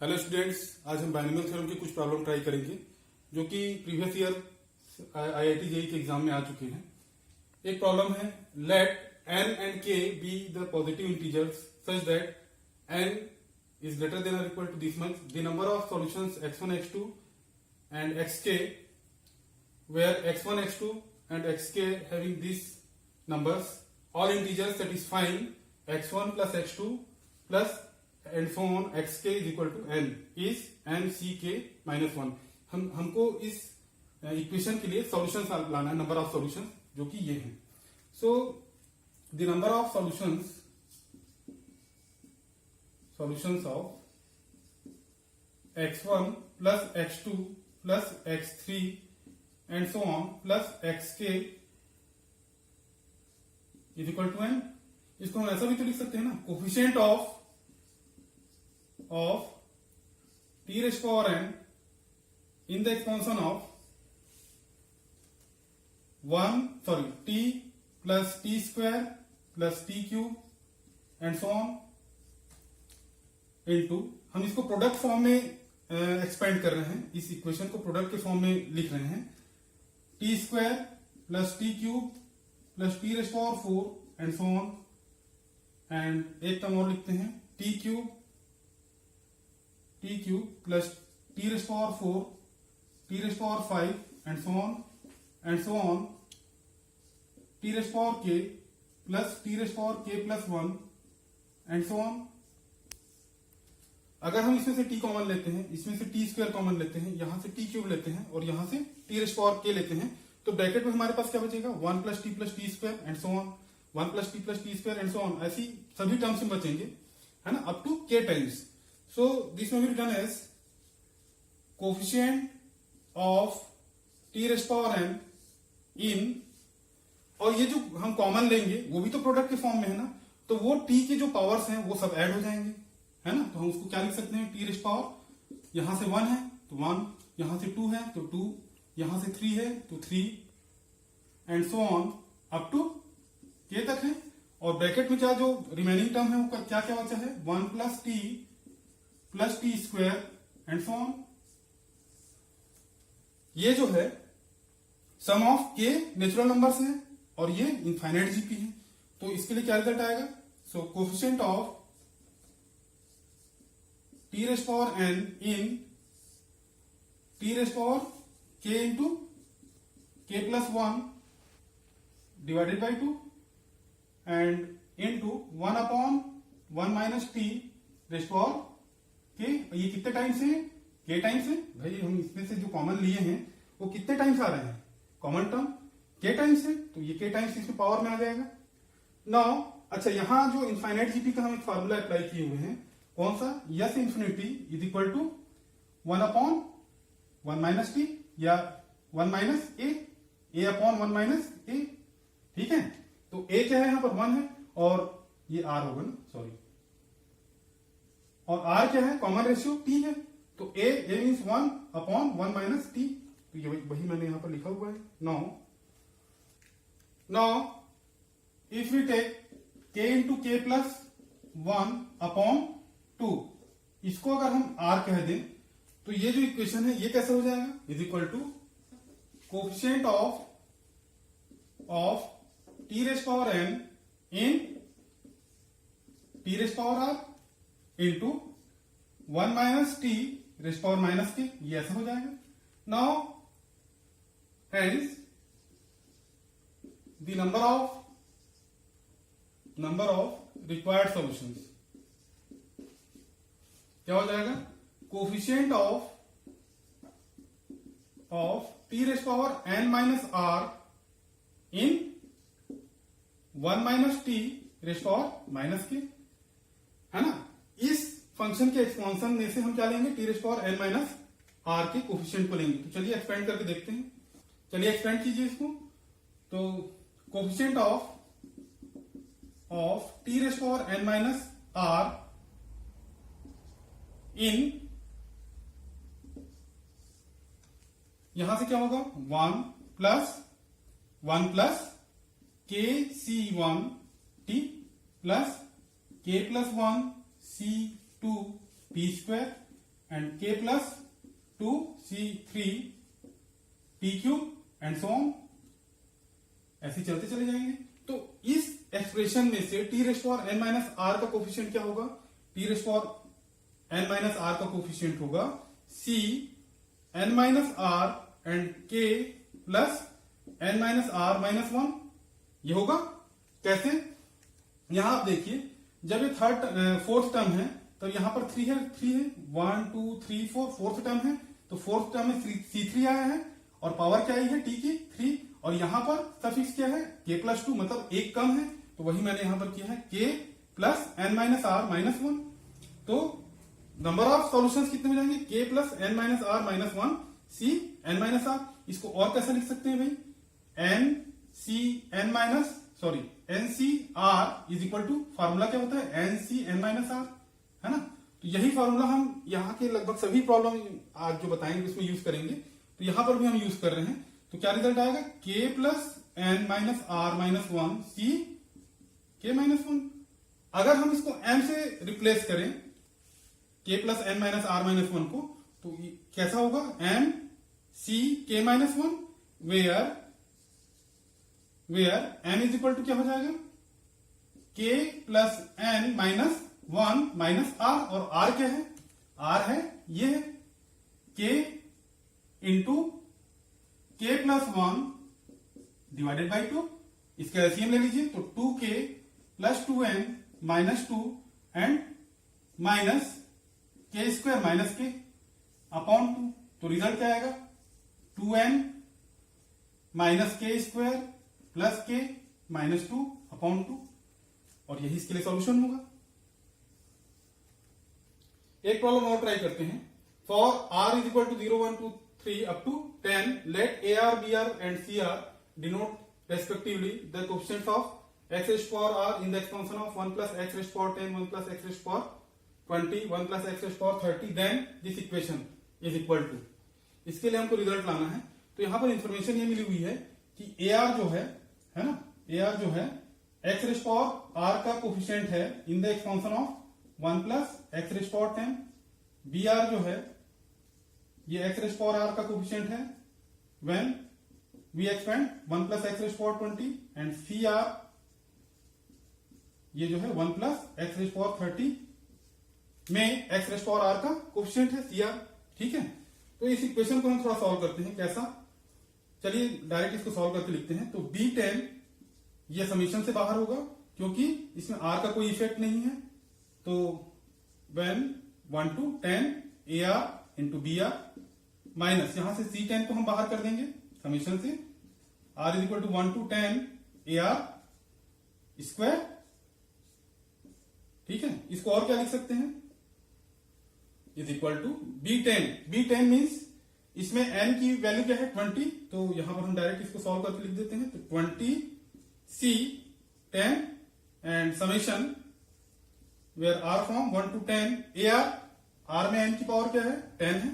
Hello students, आज हम binomial theorem की कुछ प्रॉब्लम ट्राई करेंगे जो कि प्रीवियस ईयर आईआईटी जेईई के एग्जाम में आ चुके हैं। एक प्रॉब्लम है, let n and k be the positive integers such that n is greater than or equal to this much. The number of solutions x1, x2 and xk, where x1, x2 and xk having these numbers, all integers satisfying x1 plus x2 plus and so on xk is equal to n is n ck minus 1. हमको इस equation के लिए solutions लाना है, number of solutions जो कि ये हैं. So the number of solutions of x1 plus x2 plus x3 and so on plus xk is equal to n. इसको हम ऐसा भी तो लिख सकते हैं ना, coefficient of t raised to power n in the expansion of t plus t square plus t cube and so on into, हम इसको प्रोडक्ट फॉर्म में एक्सपेंड कर रहे हैं, इस इक्वेशन को प्रोडक्ट के फॉर्म में लिख रहे हैं, T square plus T cube plus T raise to power 4 and so on, and एक टर्म और लिखते हैं T cube plus T raise to power 4 T raise to power 5 and so on T raise to power k plus T raise to power k plus 1 and so on. अगर हम इसमें से t common लेते हैं, इसमें से T square common लेते हैं, यहां से टी क्यूब लेते हैं और यहां से T raise to power k लेते हैं, तो ब्रैकेट में हमारे पास क्या बचेगा, 1 plus t square and so on, 1 plus t square and so on, ऐसी सभी टर्म्स में बचेंगे, है ना, up to k times. So this may be written as coefficient of T raise to power n इन, और ये जो हम कॉमन लेंगे वो भी तो प्रोडक्ट के फॉर्म में है ना, तो वो t के जो पावर्स हैं वो सब ऐड हो जाएंगे, है ना. तो हम उसको क्या लिख सकते हैं, टी रेज़ पावर, यहां से 1 है तो 1, यहां से 2 है तो 2, यहां से 3 है तो 3 and so on up to k तक है. और ब्रैकेट में क्या जो रिमेनिंग टर्म है वो क्या क्या बचा है, 1 plus t square and so on. ये जो है सम ऑफ k नेचुरल नंबर्स है और ये इनफाइनाइट जीपी है, तो इसके लिए क्या रिजल्ट आएगा. So coefficient of t raised to power n in t raised to power k into k plus 1 divided by 2 and into 1 upon 1 minus t raised to power k. ये कितने times है, k times है भाई. हम इसमें से जो common लिए हैं वो कितने टाइम्स आ रहे हैं, कॉमन टर्म k टाइम्स है, तो ये k टाइम्स इसमें पावर में आ जाएगा. नाउ अच्छा, यहां जो इनफाइनाइट जीपी का हम एक फार्मूला अप्लाई किए हुए हैं, कौन सा, S infinity is equal to 1 upon 1 minus T या 1 minus A upon 1 minus A. ठीक है, तो ए क्या है, यहां पर 1 है और ये आर होगा ना, सॉरी, और आर क्या है, कॉमन रेशियो टी है, तो A means 1 upon 1 minus T, तो ये वही मैंने यहां पर लिखा हुआ है. Now if we take k into K plus 1 upon 2, इसको अगर हम r कह दें तो ये जो इक्वेशन है ये कैसे हो जाएगा, is equal to coefficient of t raise to power n in t raise to power r into 1 minus t raise to power minus k, ये ऐसा हो जाएगा. Now hence the number of required solutions क्या हो जाएगा, coefficient of T raise to power n minus r in 1 minus T raise to power minus k, है ना. इस फंक्शन के एक्सपेंशन में से हम क्या लेंगे, T raise to power n minus r के कोफिशिएंट को लेंगे. तो चलिए एक्सपेंड करके देखते हैं, चलिए एक्सपेंड कीजिए इसको. तो coefficient of T raise to power n minus r in, यहां से क्या होगा, 1 plus K C 1 T plus k plus 1 c2 p square and k plus 2c3 t cube and so on, ऐसे चलते चले जाएंगे। तो इस एक्सप्रेशन में से t raised power n minus R का कोफिशिएंट क्या होगा? t raised power n minus R का कोफिशिएंट होगा c n minus R and k plus n minus R minus 1, ये होगा। कैसे? यहां आप देखिए, जब ये फोर्थ टर्म है तो यहां पर 3 है, 1 2 3 4, फोर्थ टर्म है, तो फोर्थ टर्म में c3 आया है और पावर क्या आई है t की 3, और यहां पर सफिक्स क्या है k प्लस 2, मतलब एक कम है, तो वही मैंने यहां पर किया है k plus n minus R minus 1। तो नंबर ऑफ सॉल्यूशंस कितने हो जाएंगे? k plus n minus R minus 1 c n minus R. इसको और कैसे लिख सकते हैं भाई? n c n minus sorry N C R is equal to, formula क्या होता है? N C N minus R, है ना। तो यही फार्मूला हम यहाँ के लगभग सभी प्रॉब्लम आज जो बताएंगे उसमें यूज करेंगे, तो यहां पर भी हम यूज कर रहे हैं। तो क्या रिजल्ट आएगा? k plus N minus R minus 1 सी k माइनस 1। अगर हम इसको m से रिप्लेस करें k plus N minus R minus 1 को, तो कैसा होगा? m c k minus 1 where m is equal to क्या हो जाएगा? k plus n minus 1 minus r, और r क्या है? r है ये है k into k plus 1 divided by 2। इसका एलसीएम ले लीजिए, तो 2k plus 2n minus 2 and minus k square minus k upon 2। तो रिजल्ट क्या आएगा? 2n minus k square plus k minus 2 upon 2, और यही इसके लिए सॉल्यूशन होगा। एक प्रॉब्लम और ट्राई करते हैं। For r is equal to 0 1 2 3 up to 10, let AR, BR and CR denote respectively the coefficients of x raise power r in the expansion of 1 plus x raise power 10, 1 plus x raise power 20, 1 plus x raise power 30, then this equation is equal to. इसके लिए हमको result लाना है। तो यहां पर information ये मिली हुई है कि AR जो है ना, AR जो है x रेज़ पावर r का कोफिशिएंट है in the expansion of 1 plus x raise power 10, BR जो है ये x रेज़ पावर r का कोफिशिएंट है when we expand 1 plus x raise power 20, and CR ये जो है 1 प्लस x रेज़ पावर 30 में x रेज़ पावर r का कोफिशिएंट है CR। ठीक है, तो इस इक्वेशन को हम थोड़ा सॉल्व करते हैं। कैसा? चलिए डायरेक्ट इसको सॉल्व करके लिखते हैं। तो B10 ये समीशन से बाहर होगा क्योंकि इसमें r का कोई इफेक्ट नहीं है। तो when 1 to 10 AR into BR minus यहां से C10 को हम बाहर कर देंगे समीशन से, R is equal to 1 to 10 AR square. ठीक है, इसको और क्या लिख सकते हैं? Is equal to B10। B10 means इसमें n की वैल्यू क्या है? 20, तो यहां पर हम डायरेक्ट इसको सॉल्व करके लिख देते हैं। तो 20 C 10 and summation where r from 1 to 10 AR, r में n की पावर क्या है? 10 है,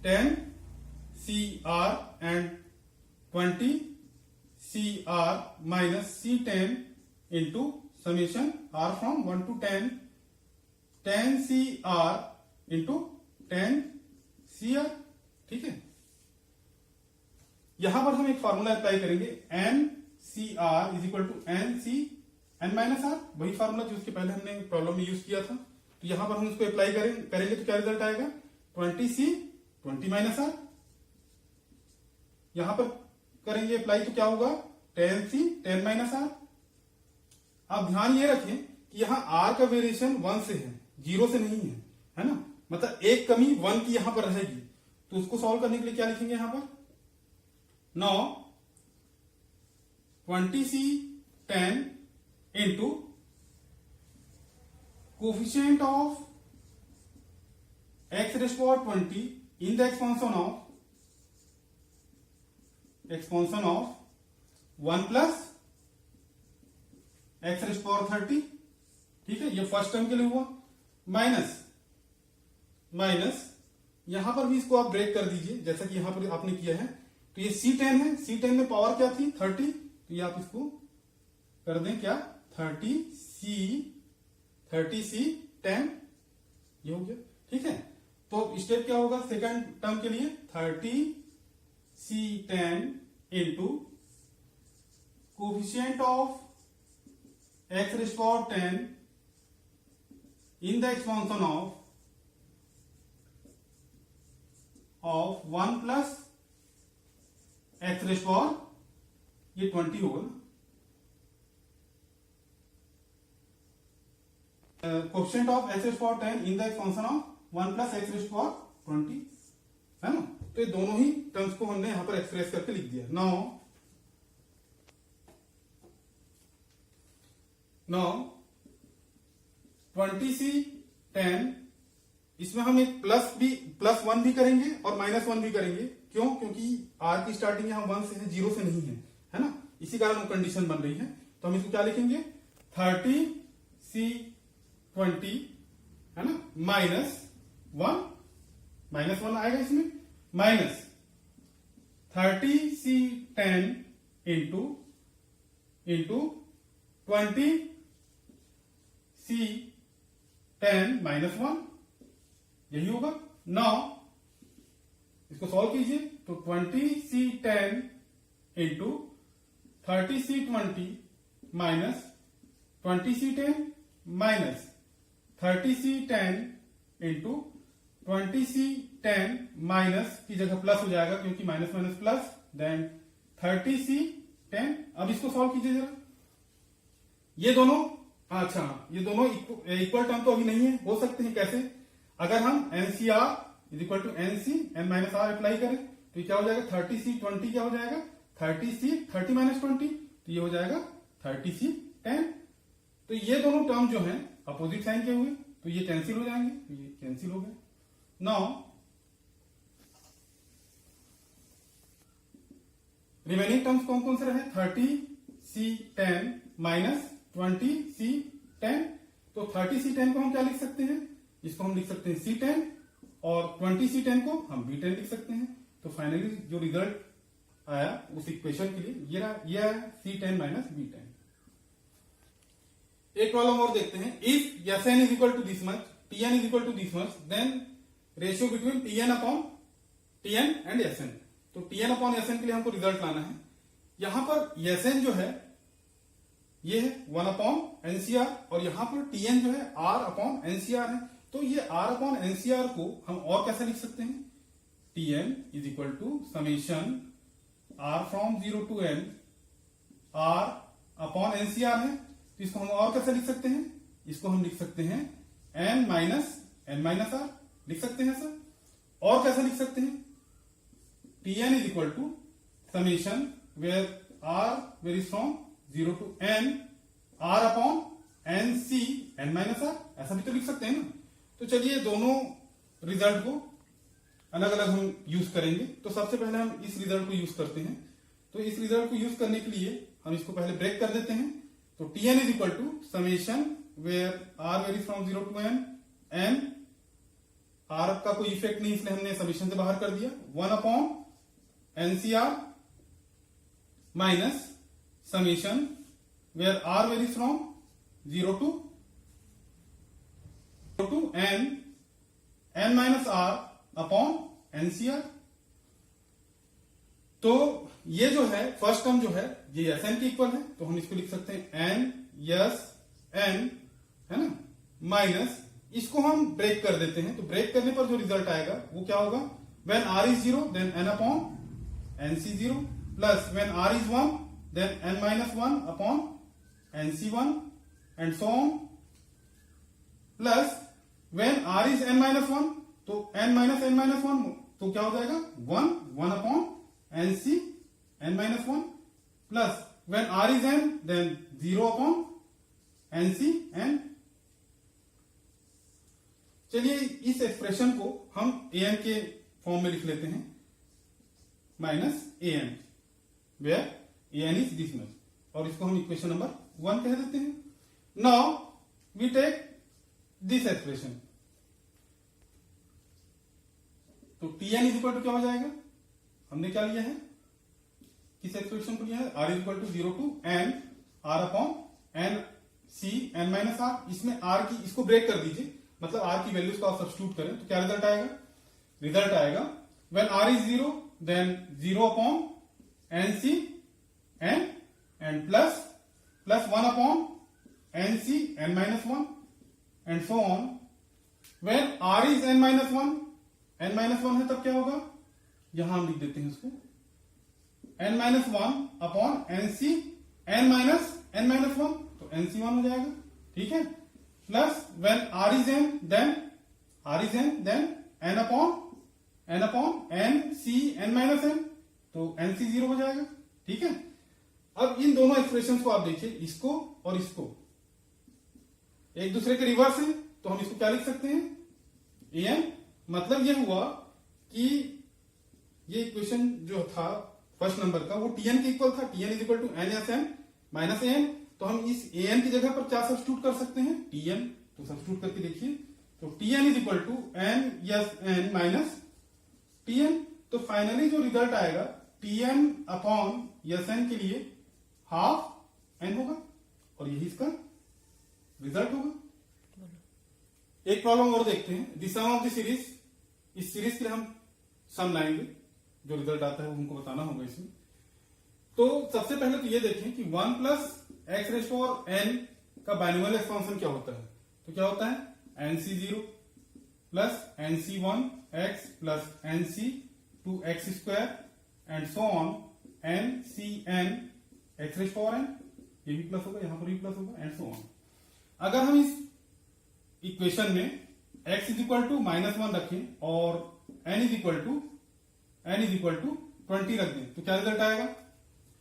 10 CR and 20 CR minus C10 into summation r from 1 to 10 10 CR into 10 CR। ठीक है, यहां पर हम एक फॉर्मूला अप्लाई करेंगे, n C R is equal to n C N minus r, वही फॉर्मूला जो उसके पहले हमने प्रॉब्लम में यूज किया था। तो यहां पर हम उसको अप्लाई करेंगे तो क्या रिजल्ट आएगा? 20C 20 minus are. यहां पर करेंगे अप्लाई तो क्या होगा? 10C 10 minus are. आप ध्यान ये रखें कि यहां आर का वेरिएशन 1 से है, 0 से नहीं है ना, मतलब एक कमी 1 की यहां पर रहेगी। तो उसको सॉल्व करने के लिए क्या लिखेंगे यहां पर? Now 20C 10 into coefficient of x raised power 20 in the expansion of 1 plus x raised power 30। ठीक है, ये फर्स्ट टर्म के लिए हुआ। माइनस यहां पर भी इसको आप ब्रेक कर दीजिए जैसा कि यहां पर आपने किया है। तो ये C10 है, C10 में पावर क्या थी? 30, तो ये आप इसको कर दें क्या? 30C 10, ये हो गया। ठीक है, तो स्टेप क्या होगा सेकंड टर्म के लिए 30c10 into coefficient of x raised to power 10 in the expansion of 1 plus x raised to power ये 20 होगा coefficient of x raised to power 10 in the expansion of 1 plus x raised to power 20 है ना। तो ये दोनों ही terms को हमने यहां पर एक्सप्रेस करके लिख दिया। नाउ 20c10 इसमें हम एक +1 भी करेंगे और -1 भी करेंगे। क्यों? क्योंकि r की स्टार्टिंग यहां 1 से है, 0 से नहीं है ना। इसी कारण वो कंडीशन बन रही है। तो हम इसको क्या लिखेंगे 30c20 है ना -1 आएगा इसमें माइनस 30c10 इंटू 20c10 -1 यही होगा। नाउ इसको सॉल्व कीजिए तो 20c10 into 30c20 minus 20c10 minus 30c10 into 20c10 minus की जगह प्लस हो जाएगा क्योंकि minus minus plus, then 30c10। अब इसको सॉल्व कीजिए जरा। ये दोनों इक्वल टर्म तो अभी नहीं है, हो सकते हैं कैसे? अगर हम NCR is equal to NC n minus R apply करें तो क्या हो जाएगा 30c20 क्या हो जाएगा 30 माइनस 20 तो ये हो जाएगा 30c10। तो ये दोनों टर्म जो हैं अपोजिट साइन के हुए तो ये कैंसिल हो जाएंगे, तो ये कैंसिल हो गए। नाउ रिमेनिंग टर्म्स कौन कौन से रहे 30c10 माइनस 20c10। तो 30c10 को हम क्या लिख सकते हैं, इसको हम लिख सकते हैं c10 और 20c10 को हम b10 लिख सकते हैं। तो फाइनली जो रिजल्ट आया उस इक्वेशन के लिए ये आया c10 माइनस b10। एक प्रॉब्लम और देखते हैं। If Sn is equal to this much, Tn is equal to this much, then ratio between Tn upon Tn and Sn। तो Tn अपॉन Sn के लिए हमको रिजल्ट लाना है। यहां पर Sn जो है ये है 1 अपॉन NCR और यहां पर Tn जो है R अपॉन NCR है। तो ये R अपॉन NCR को हम और कैसे लिख सकते हैं, Tn is equal to summation R from 0 to n R upon NCR है। तो इसको हम और कैसे लिख सकते हैं, इसको हम लिख सकते हैं n माइनस R लिख सकते हैं सर। और कैसे लिख सकते हैं, Tn is equal to summation where R varies from 0 to n R upon NC n minus R, ऐसा भी तो लिख सकते हैं ना। तो चलिए दोनों रिजल्ट को अलग अलग हम यूज करेंगे। तो सबसे पहले हम इस रिजल्ट को यूज करते हैं। तो इस रिजल्ट को यूज करने के लिए हम इसको पहले ब्रेक कर देते हैं। तो Tn is equal to summation where R varies from 0 to n R का कोई इफेक्ट नहीं इसलिए हमने समेशन से बाहर कर दिया 1 upon NCR minus summation where R varies from 0 to n minus R upon NCR। तो ये जो है फर्स्ट टर्म जो है ये Sn के इक्वल है, तो हम इसको लिख सकते हैं n है ना माइनस इसको हम ब्रेक कर देते हैं। तो ब्रेक करने पर जो रिजल्ट आएगा वो क्या होगा, when R is 0 then n upon NC0 plus when R is 1 then n minus 1 upon NC1 and so on plus when R is n minus 1 तो n माइनस 1 तो क्या हो जाएगा 1 upon NC n minus 1 plus when R is n then 0 upon NC n। चलिए इस expression को हम an के फॉर्म में लिख लेते हैं minus an where an is this much और इसको हम इक्वेशन नंबर 1 कह देते हैं। Now we take this expression. तो Tn इज इक्वल टू क्या हो जाएगा, हमने क्या लिया है, किस एक्सप्रेशन को लिया है, R is equal to 0 to n R upon n C n minus R। इसमें R की इसको ब्रेक कर दीजिए, मतलब r की वैल्यूज को आप सब्स्टिट्यूट करें तो क्या रिजल्ट आएगा when r is 0 then 0 upon nc n and plus 1 upon nc n minus 1 and so on. When r is n minus 1 है तब क्या होगा, यहां हम लिख देते हैं इसको n minus 1 upon nc n minus 1 तो nc 1 हो जाएगा, ठीक है। Plus when r is n then n upon nc n minus n तो nc 0 हो जाएगा, ठीक है। अब इन दोनों एक्सप्रेशंस को आप देखिए, इसको और इसको एक दूसरे के रिवर्स है तो हम इसको क्या लिख सकते हैं an। मतलब ये हुआ कि ये इक्वेशन जो था फर्स्ट नंबर का वो tn के इक्वल था, tn is equal to n s n minus an। तो हम इस an की जगह पर क्या सब्स्टिट्यूट कर सकते हैं, tn। तो सब्स्टिट्यूट करके देखिए तो tn is equal to n s n minus tn। तो फाइनली जो रिजल्ट आएगा tn अपॉन s n के लिए हाफ n होगा और यही इसका रिजल्ट होगा। एक प्रॉब्लम और देखते हैं, the sum of the series. इस सीरीज के लिए हम सम लाएंगे, जो रिजल्ट आता है वो हमको बताना होगा इसमें। तो सबसे पहले तो ये देखें कि 1 plus x raise power n का बाइनोमियल एक्सपांशन क्या होता है। तो क्या होता है nc0 plus nc1 x plus nc2 x² and so on ncn x raise power n, ये भी प्लस होगा, यहां पर भी प्लस होगा एंड सो ऑन। अगर हम इस इक्वेशन में x इज इक्वल टू -1 रखें और n इज इक्वल टू 20 रख दें तो क्या रिजल्ट आएगा,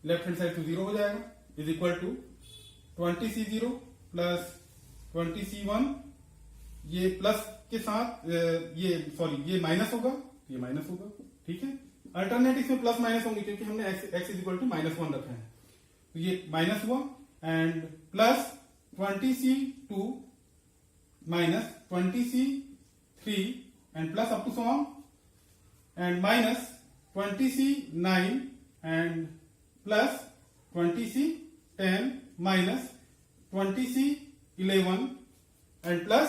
लेफ्ट हैंड साइड तो 0 हो जाएगा, is equal to 20c0 plus 20c1, ये प्लस के साथ ये माइनस होगा, ये माइनस होगा, ठीक है। अल्टरनेट इसमें प्लस माइनस होंगे क्योंकि हमने x इज इक्वल टू -1 रखा है, तो ये माइनस हुआ and plus 20c2 minus 20c3 and plus up to so on and minus 20c9 and plus 20c10 minus 20c11 and plus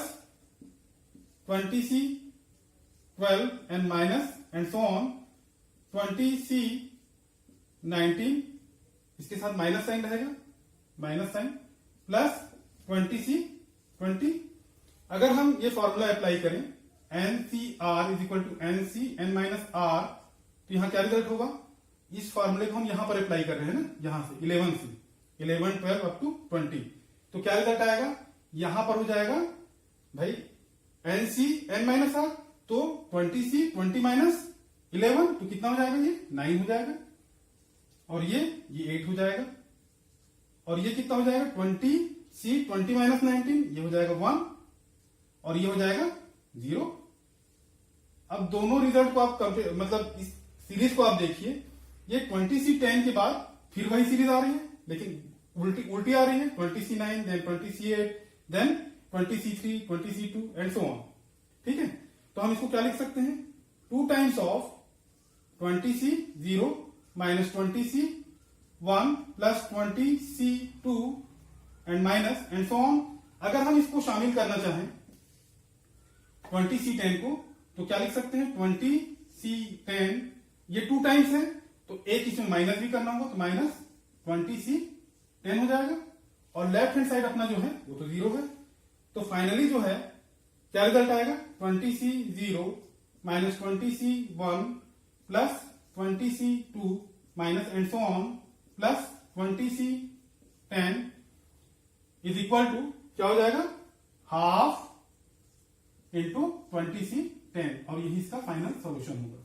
20c12 एंड minus and so on 20c19, इसके साथ minus sign रहेगा, minus sign plus 20c20। अगर हम ये formula apply करें NCR is equal to NC n minus R, तो यहां क्या रिजल्ट होगा, इस फॉर्मूले को हम यहां पर अप्लाई कर रहे हैं ना, यहां से 11 12 अप टू 20, तो क्या रिजल्ट आएगा, यहां पर हो जाएगा भाई NC n माइनस R, तो 20C 20 माइनस 11 तो कितना हो जाएगा, ये 9 हो जाएगा और ये 8 हो जाएगा और ये कितना हो जाएगा 20C 20 माइनस 19, ये हो जाएगा 1 और ये हो जाएगा 0। अब दोनों रिजल्ट को आप कंपेयर, मतलब इस सीरीज को आप देखिए, ये 20C10 के बाद फिर वही सीरीज आ रही है लेकिन उल्टी आ रही है, 20C9 then 20C8 then 20C3 20C2 and so on, ठीक है। तो हम इसको क्या लिख सकते हैं, 2 times of 20C0 minus 20C1 plus 20C2 and minus and so on. अगर हम इसको शामिल करना चाहें 20C10 को तो क्या लिख सकते हैं, 20C10 ये 2 टाइम्स है तो एक इसमें माइनस भी करना होगा, तो माइनस 20C10 हो जाएगा और लेफ्ट हैंड साइड अपना जो है वो तो 0 है। तो फाइनली जो है क्या रिजल्ट आएगा, 20C0 minus 20C1 plus 20C2 minus and so on plus 20C10 is equal to क्या हो जाएगा, हाफ इंटू 20C10 और यही इसका फाइनल सॉल्यूशन होगा।